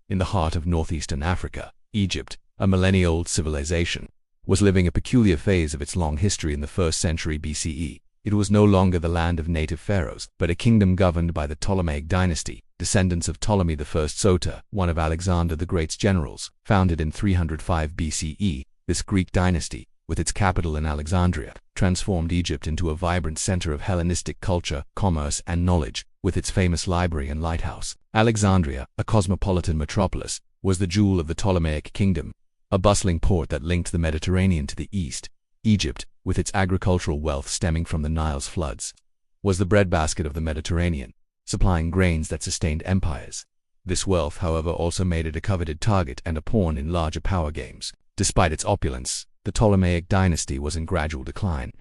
in the heart of northeastern Africa. Egypt, a millennia-old civilization, was living a peculiar phase of its long history in the 1st century BCE. It was no longer the land of native pharaohs, but a kingdom governed by the Ptolemaic dynasty, descendants of Ptolemy I Sota, one of Alexander the Great's generals. Founded in 305 BCE, this Greek dynasty, with its capital in Alexandria, transformed Egypt into a vibrant center of Hellenistic culture, commerce, and knowledge, with its famous library and lighthouse. Alexandria, a cosmopolitan metropolis, was the jewel of the Ptolemaic kingdom, a bustling port that linked the Mediterranean to the east. Egypt, with its agricultural wealth stemming from the Nile's floods, was the breadbasket of the Mediterranean, supplying grains that sustained empires. This wealth, however, also made it a coveted target and a pawn in larger power games. Despite its opulence, the Ptolemaic dynasty was in gradual decline.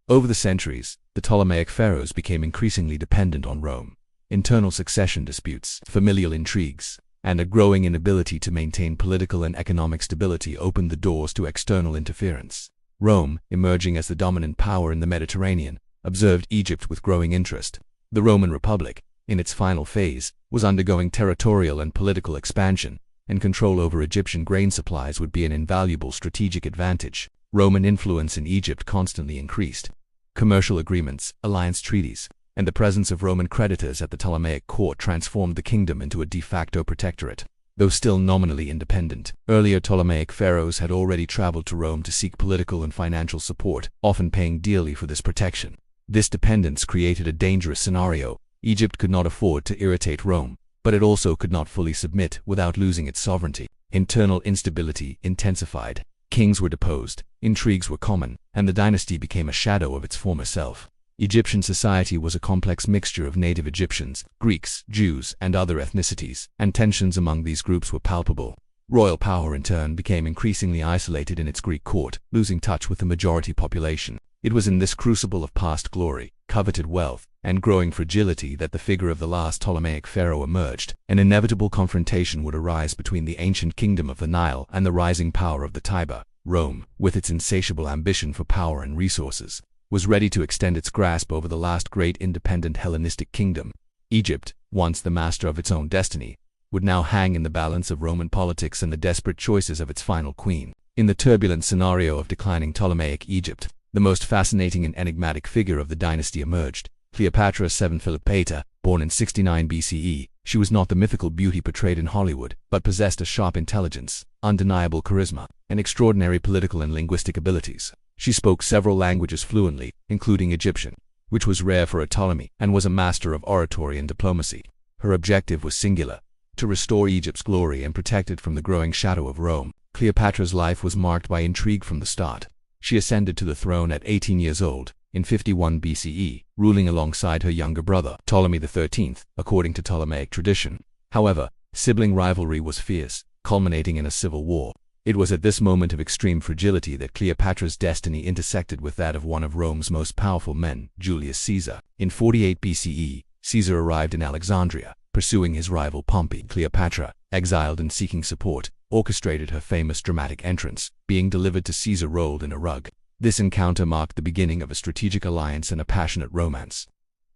Over the centuries, the Ptolemaic pharaohs became increasingly dependent on Rome. Internal succession disputes, familial intrigues, and a growing inability to maintain political and economic stability opened the doors to external interference. Rome, emerging as the dominant power in the Mediterranean, observed Egypt with growing interest. The Roman Republic, in its final phase, was undergoing territorial and political expansion, and control over Egyptian grain supplies would be an invaluable strategic advantage. Roman influence in Egypt constantly increased. Commercial agreements, alliance treaties, and the presence of Roman creditors at the Ptolemaic court transformed the kingdom into a de facto protectorate. Though still nominally independent, earlier Ptolemaic pharaohs had already traveled to Rome to seek political and financial support, often paying dearly for this protection. This dependence created a dangerous scenario. Egypt could not afford to irritate Rome, but it also could not fully submit without losing its sovereignty. Internal instability intensified. Kings were deposed, intrigues were common, and the dynasty became a shadow of its former self. Egyptian society was a complex mixture of native Egyptians, Greeks, Jews, and other ethnicities, and tensions among these groups were palpable. Royal power, in turn, became increasingly isolated in its Greek court, losing touch with the majority population. It was in this crucible of past glory, coveted wealth, and growing fragility that the figure of the last Ptolemaic pharaoh emerged. An inevitable confrontation would arise between the ancient kingdom of the Nile and the rising power of the Tiber. Rome, with its insatiable ambition for power and resources, was ready to extend its grasp over the last great independent Hellenistic kingdom. Egypt, once the master of its own destiny, would now hang in the balance of Roman politics and the desperate choices of its final queen. In the turbulent scenario of declining Ptolemaic Egypt, the most fascinating and enigmatic figure of the dynasty emerged. Cleopatra VII Cleopatra, born in 69 BCE, she was not the mythical beauty portrayed in Hollywood, but possessed a sharp intelligence, undeniable charisma, and extraordinary political and linguistic abilities. She spoke several languages fluently, including Egyptian, which was rare for a Ptolemy, and was a master of oratory and diplomacy. Her objective was singular: to restore Egypt's glory and protect it from the growing shadow of Rome. Cleopatra's life was marked by intrigue from the start. She ascended to the throne at 18 years old, in 51 BCE, ruling alongside her younger brother, Ptolemy XIII, according to Ptolemaic tradition. However, sibling rivalry was fierce, culminating in a civil war. It was at this moment of extreme fragility that Cleopatra's destiny intersected with that of one of Rome's most powerful men, Julius Caesar. In 48 BCE, Caesar arrived in Alexandria, pursuing his rival Pompey. Cleopatra, exiled and seeking support, orchestrated her famous dramatic entrance, being delivered to Caesar rolled in a rug. This encounter marked the beginning of a strategic alliance and a passionate romance.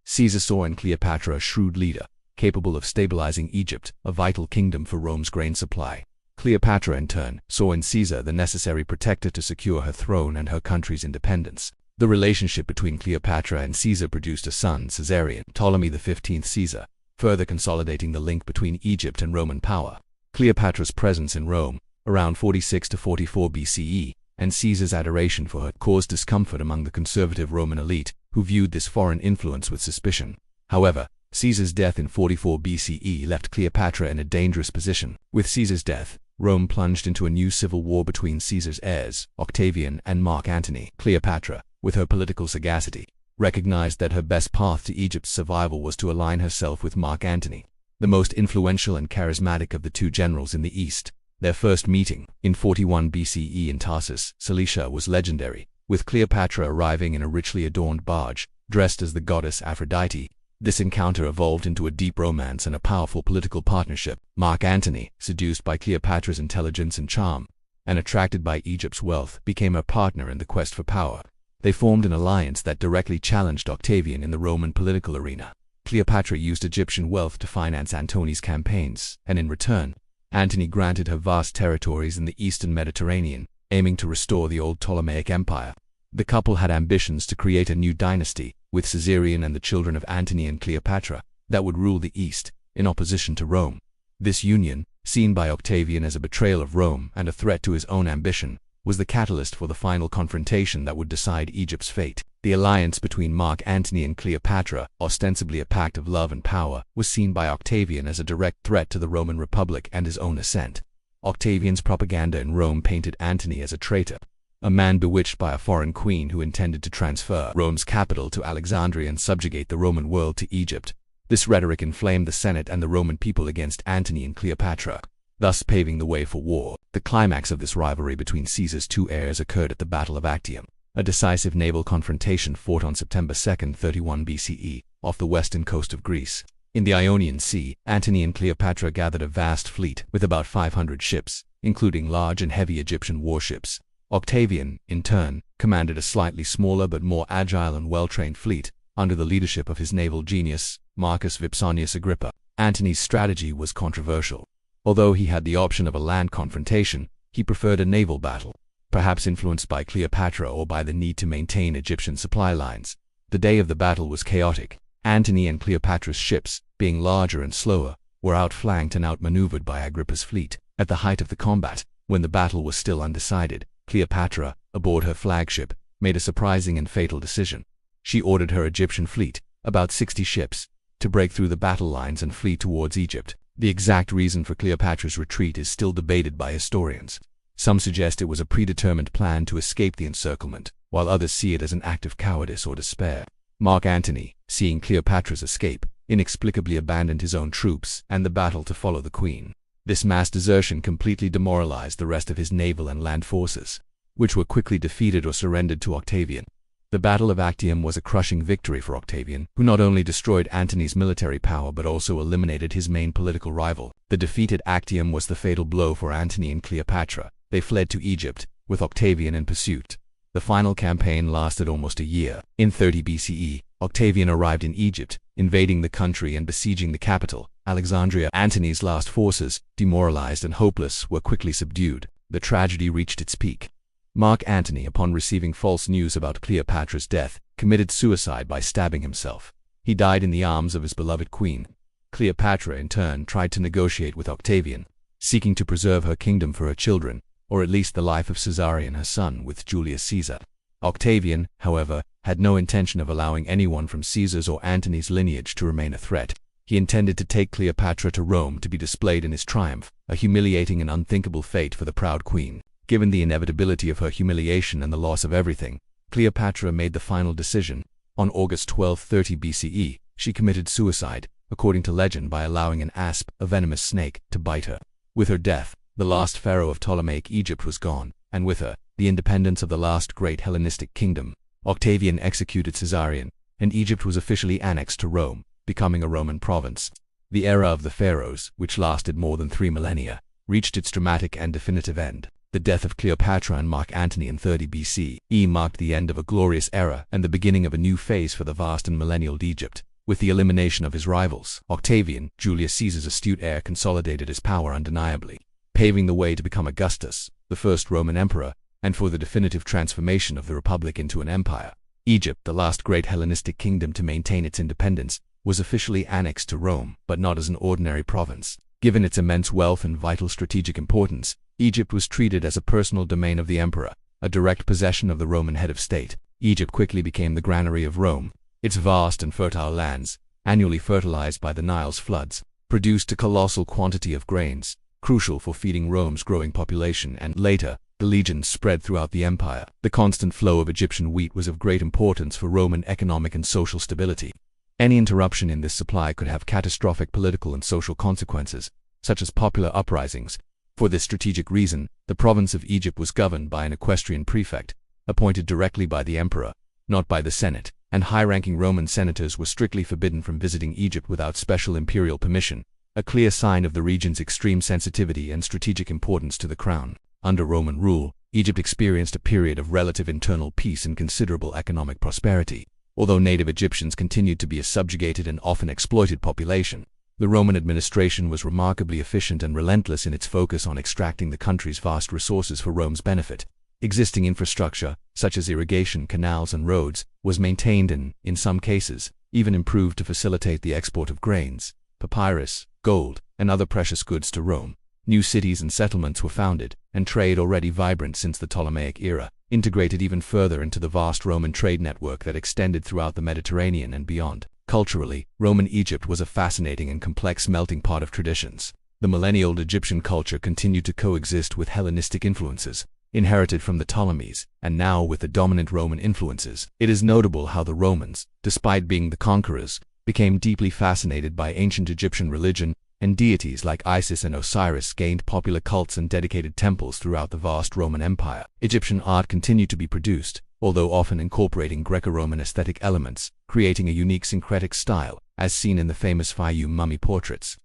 Caesar saw in Cleopatra a shrewd leader, capable of stabilizing Egypt, a vital kingdom for Rome's grain supply. Cleopatra, in turn, saw in Caesar the necessary protector to secure her throne and her country's independence. The relationship between Cleopatra and Caesar produced a son, Caesarion, Ptolemy XV Caesar, further consolidating the link between Egypt and Roman power. Cleopatra's presence in Rome, around 46 to 44 BCE, and Caesar's adoration for her caused discomfort among the conservative Roman elite, who viewed this foreign influence with suspicion. However, Caesar's death in 44 BCE left Cleopatra in a dangerous position. With Caesar's death, Rome plunged into a new civil war between Caesar's heirs, Octavian and Mark Antony. Cleopatra, with her political sagacity, recognized that her best path to Egypt's survival was to align herself with Mark Antony, the most influential and charismatic of the two generals in the East. Their first meeting, in 41 BCE in Tarsus, Cilicia, was legendary, with Cleopatra arriving in a richly adorned barge, dressed as the goddess Aphrodite. This encounter evolved into a deep romance and a powerful political partnership. Mark Antony, seduced by Cleopatra's intelligence and charm, and attracted by Egypt's wealth, became her partner in the quest for power. They formed an alliance that directly challenged Octavian in the Roman political arena. Cleopatra used Egyptian wealth to finance Antony's campaigns, and in return, Antony granted her vast territories in the eastern Mediterranean, aiming to restore the old Ptolemaic Empire. The couple had ambitions to create a new dynasty, with Caesarion and the children of Antony and Cleopatra, that would rule the East, in opposition to Rome. This union, seen by Octavian as a betrayal of Rome and a threat to his own ambition, was the catalyst for the final confrontation that would decide Egypt's fate. The alliance between Mark Antony and Cleopatra, ostensibly a pact of love and power, was seen by Octavian as a direct threat to the Roman Republic and his own ascent. Octavian's propaganda in Rome painted Antony as a traitor, a man bewitched by a foreign queen who intended to transfer Rome's capital to Alexandria and subjugate the Roman world to Egypt. This rhetoric inflamed the Senate and the Roman people against Antony and Cleopatra, thus paving the way for war. The climax of this rivalry between Caesar's two heirs occurred at the Battle of Actium, a decisive naval confrontation fought on September 2, 31 BCE, off the western coast of Greece. In the Ionian Sea, Antony and Cleopatra gathered a vast fleet with about 500 ships, including large and heavy Egyptian warships. Octavian, in turn, commanded a slightly smaller but more agile and well-trained fleet, under the leadership of his naval genius, Marcus Vipsanius Agrippa. Antony's strategy was controversial. Although he had the option of a land confrontation, he preferred a naval battle, perhaps influenced by Cleopatra or by the need to maintain Egyptian supply lines. The day of the battle was chaotic. Antony and Cleopatra's ships, being larger and slower, were outflanked and outmaneuvered by Agrippa's fleet. At the height of the combat, when the battle was still undecided, Cleopatra, aboard her flagship, made a surprising and fatal decision. She ordered her Egyptian fleet, about 60 ships, to break through the battle lines and flee towards Egypt. The exact reason for Cleopatra's retreat is still debated by historians. Some suggest it was a predetermined plan to escape the encirclement, while others see it as an act of cowardice or despair. Mark Antony, seeing Cleopatra's escape, inexplicably abandoned his own troops and the battle to follow the queen. This mass desertion completely demoralized the rest of his naval and land forces, which were quickly defeated or surrendered to Octavian. The Battle of Actium was a crushing victory for Octavian, who not only destroyed Antony's military power but also eliminated his main political rival. The defeat at Actium was the fatal blow for Antony and Cleopatra. They fled to Egypt, with Octavian in pursuit. The final campaign lasted almost a year. In 30 BCE, Octavian arrived in Egypt, invading the country and besieging the capital, Alexandria. Antony's last forces, demoralized and hopeless, were quickly subdued. The tragedy reached its peak. Mark Antony, upon receiving false news about Cleopatra's death, committed suicide by stabbing himself. He died in the arms of his beloved queen. Cleopatra, in turn, tried to negotiate with Octavian, seeking to preserve her kingdom for her children, or at least the life of Caesarion, her son, with Julius Caesar. Octavian, however, had no intention of allowing anyone from Caesar's or Antony's lineage to remain a threat. He intended to take Cleopatra to Rome to be displayed in his triumph, a humiliating and unthinkable fate for the proud queen. Given the inevitability of her humiliation and the loss of everything, Cleopatra made the final decision. On August 12, 30 BCE, she committed suicide, according to legend, by allowing an asp, a venomous snake, to bite her. With her death, the last pharaoh of Ptolemaic Egypt was gone, and with her, the independence of the last great Hellenistic kingdom. Octavian executed Caesarion, and Egypt was officially annexed to Rome, becoming a Roman province. The era of the pharaohs, which lasted more than 3 millennia, reached its dramatic and definitive end. The death of Cleopatra and Mark Antony in 30 BCE marked the end of a glorious era and the beginning of a new phase for the vast and millennial Egypt. With the elimination of his rivals, Octavian, Julius Caesar's astute heir, consolidated his power undeniably, paving the way to become Augustus, the first Roman emperor, and for the definitive transformation of the republic into an empire. Egypt, the last great Hellenistic kingdom to maintain its independence, was officially annexed to Rome, but not as an ordinary province. Given its immense wealth and vital strategic importance, Egypt was treated as a personal domain of the emperor, a direct possession of the Roman head of state. Egypt quickly became the granary of Rome. Its vast and fertile lands, annually fertilized by the Nile's floods, produced a colossal quantity of grains, crucial for feeding Rome's growing population, and later, the legions spread throughout the empire. The constant flow of Egyptian wheat was of great importance for Roman economic and social stability. Any interruption in this supply could have catastrophic political and social consequences, such as popular uprisings. For this strategic reason, the province of Egypt was governed by an equestrian prefect, appointed directly by the emperor, not by the Senate, and high-ranking Roman senators were strictly forbidden from visiting Egypt without special imperial permission, a clear sign of the region's extreme sensitivity and strategic importance to the crown. Under Roman rule, Egypt experienced a period of relative internal peace and considerable economic prosperity. Although native Egyptians continued to be a subjugated and often exploited population, The Roman administration was remarkably efficient and relentless in its focus on extracting the country's vast resources for Rome's benefit. Existing infrastructure, such as irrigation, canals, and roads, was maintained and, in some cases, even improved to facilitate the export of grains, papyrus, gold, and other precious goods to Rome. New cities and settlements were founded, and trade, already vibrant since the Ptolemaic era, integrated even further into the vast Roman trade network that extended throughout the Mediterranean and beyond. Culturally, Roman Egypt was a fascinating and complex melting pot of traditions. The millennia-old Egyptian culture continued to coexist with Hellenistic influences, inherited from the Ptolemies, and now with the dominant Roman influences. It is notable how the Romans, despite being the conquerors, became deeply fascinated by ancient Egyptian religion, and deities like Isis and Osiris gained popular cults and dedicated temples throughout the vast Roman Empire. Egyptian art continued to be produced, although often incorporating Greco-Roman aesthetic elements, creating a unique syncretic style, as seen in the famous Fayum mummy portraits.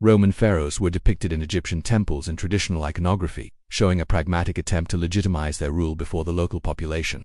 Roman pharaohs were depicted in Egyptian temples in traditional iconography, showing a pragmatic attempt to legitimize their rule before the local population.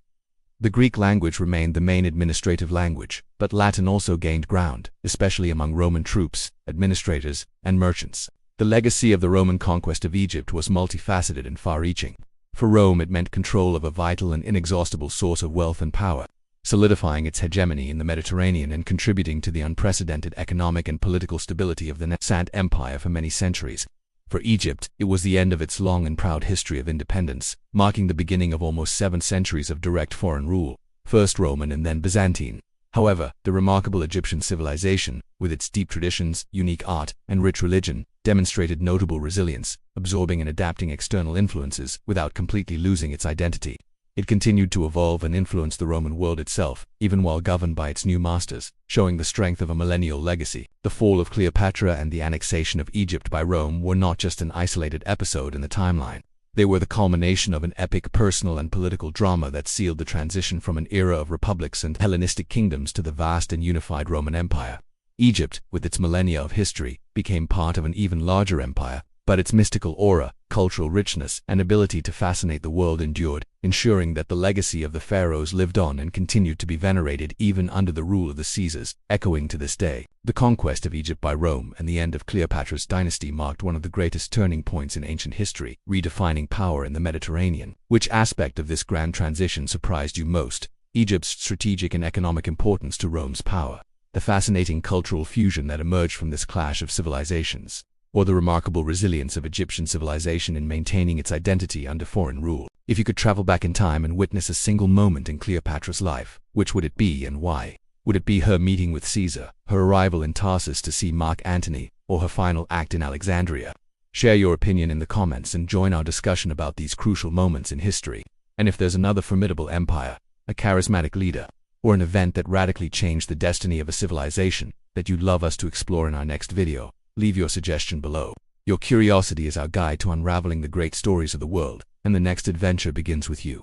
The Greek language remained the main administrative language, but Latin also gained ground, especially among Roman troops, administrators, and merchants. The legacy of the Roman conquest of Egypt was multifaceted and far-reaching. For Rome, it meant control of a vital and inexhaustible source of wealth and power, solidifying its hegemony in the Mediterranean and contributing to the unprecedented economic and political stability of the nascent empire for many centuries. For Egypt, it was the end of its long and proud history of independence, marking the beginning of almost 7 centuries of direct foreign rule, first Roman and then Byzantine. However, the remarkable Egyptian civilization, with its deep traditions, unique art, and rich religion, demonstrated notable resilience, absorbing and adapting external influences without completely losing its identity. It continued to evolve and influence the Roman world itself, even while governed by its new masters, showing the strength of a millennial legacy. The fall of Cleopatra and the annexation of Egypt by Rome were not just an isolated episode in the timeline. They were the culmination of an epic personal and political drama that sealed the transition from an era of republics and Hellenistic kingdoms to the vast and unified Roman Empire. Egypt, with its millennia of history, became part of an even larger empire, but its mystical aura, cultural richness, and ability to fascinate the world endured, ensuring that the legacy of the pharaohs lived on and continued to be venerated even under the rule of the Caesars, echoing to this day. The conquest of Egypt by Rome and the end of Cleopatra's dynasty marked one of the greatest turning points in ancient history, redefining power in the Mediterranean. Which aspect of this grand transition surprised you most? Egypt's strategic and economic importance to Rome's power, the fascinating cultural fusion that emerged from this clash of civilizations, or the remarkable resilience of Egyptian civilization in maintaining its identity under foreign rule? If you could travel back in time and witness a single moment in Cleopatra's life, which would it be and why? Would it be her meeting with Caesar, her arrival in Tarsus to see Mark Antony, or her final act in Alexandria? Share your opinion in the comments and join our discussion about these crucial moments in history. And if there's another formidable empire, a charismatic leader, or an event that radically changed the destiny of a civilization that you'd love us to explore in our next video, leave your suggestion below. Your curiosity is our guide to unraveling the great stories of the world, and the next adventure begins with you.